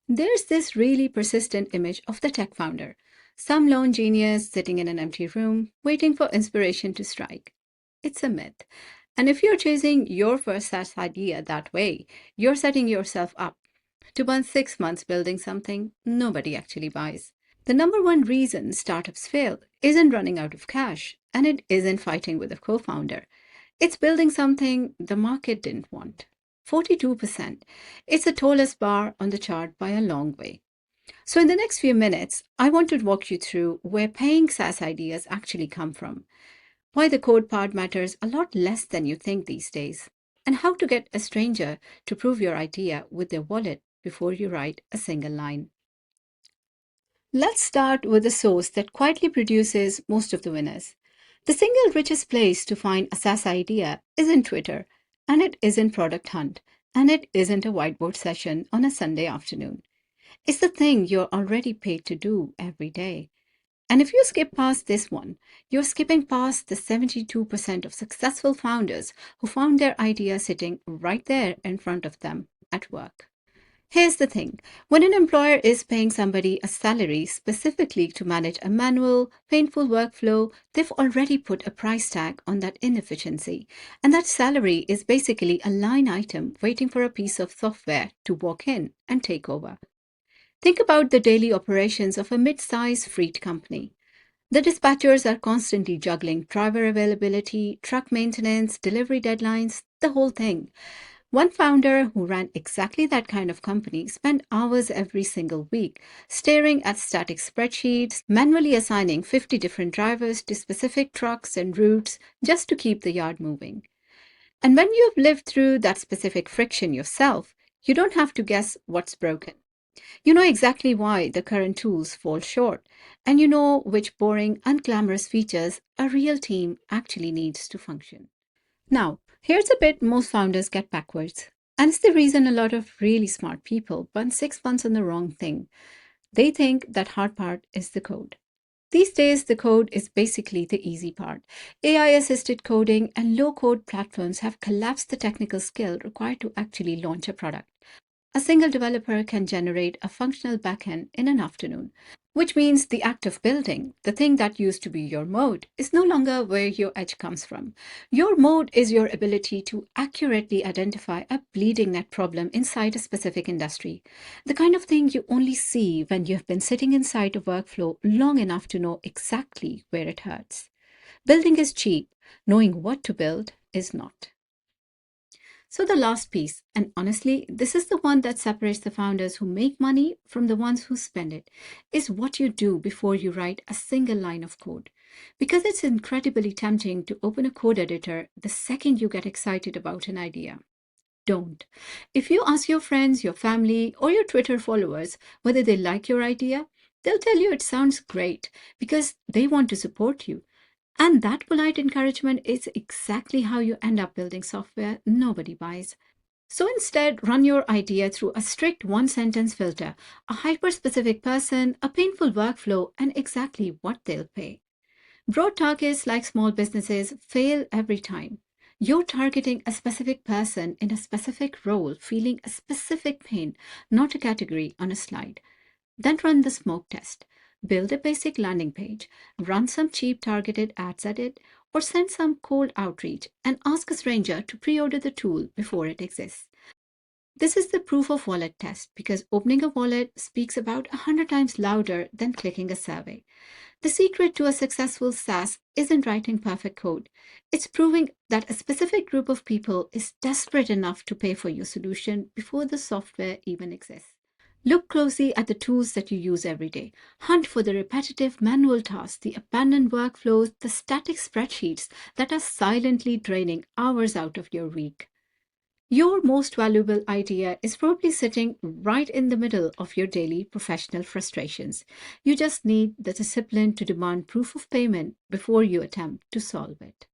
There's this really persistent image of the tech founder, some lone genius sitting in an empty room, waiting for inspiration to strike. It's a myth. And if you're chasing your first SaaS idea that way, you're setting yourself up to burn 6 months building something nobody actually buys. The number one reason startups fail isn't running out of cash, and it isn't fighting with a co founder. It's building something the market didn't want. 42%. It's the tallest bar on the chart by a long way. So, in the next few minutes, I want to walk you through where paying SaaS ideas actually come from, why the code part matters a lot less than you think these days, and how to get a stranger to prove your idea with their wallet before you write a single line. Let's start with the source that quietly produces most of the winners. The single richest place to find a SaaS idea isn't Twitter, and it isn't Product Hunt, and it isn't a whiteboard session on a Sunday afternoon. It's the thing you're already paid to do every day. And if you skip past this one, you're skipping past the 72% of successful founders who found their idea sitting right there in front of them at work. Here's the thing. When an employer is paying somebody a salary specifically to manage a manual, painful workflow, they've already put a price tag on that inefficiency. And that salary is basically a line item waiting for a piece of software to walk in and take over. Think about the daily operations of a mid-sized freight company. The dispatchers are constantly juggling driver availability, truck maintenance, delivery deadlines, the whole thing. One founder who ran exactly that kind of company spent hours every single week staring at static spreadsheets, manually assigning 50 different drivers to specific trucks and routes just to keep the yard moving. And when you've lived through that specific friction yourself, you don't have to guess what's broken. You know exactly why the current tools fall short, and you know which boring, unglamorous features a real team actually needs to function. Now, here's a bit most founders get backwards. And it's the reason a lot of really smart people burn 6 months on the wrong thing. They think that hard part is the code. These days, the code is basically the easy part. AI assisted coding and low code platforms have collapsed the technical skill required to actually launch a product. A single developer can generate a functional backend in an afternoon, which means the act of building, the thing that used to be your mode, is no longer where your edge comes from. Your mode is your ability to accurately identify a bleeding net problem inside a specific industry, the kind of thing you only see when you've been sitting inside a workflow long enough to know exactly where it hurts. Building is cheap, knowing what to build is not. So, the last piece, and honestly, this is the one that separates the founders who make money from the ones who spend it, is what you do before you write a single line of code. Because it's incredibly tempting to open a code editor the second you get excited about an idea. Don't. If you ask your friends, your family, or your Twitter followers whether they like your idea, they'll tell you it sounds great because they want to support you. And that polite encouragement is exactly how you end up building software nobody buys. So instead, run your idea through a strict one sentence filter, a hyper specific person, a painful workflow, and exactly what they'll pay. Broad targets like small businesses fail every time. You're targeting a specific person in a specific role, feeling a specific pain, not a category on a slide. Then run the smoke test. Build a basic landing page, run some cheap targeted ads at it, or send some cold outreach and ask a stranger to pre order the tool before it exists. This is the proof of wallet test because opening a wallet speaks about 100 times louder than clicking a survey. The secret to a successful SaaS isn't writing perfect code. It's proving that a specific group of people is desperate enough to pay for your solution before the software even exists. Look closely at the tools that you use every day. Hunt for the repetitive manual tasks, the abandoned workflows, the static spreadsheets that are silently draining hours out of your week. Your most valuable idea is probably sitting right in the middle of your daily professional frustrations. You just need the discipline to demand proof of payment before you attempt to solve it.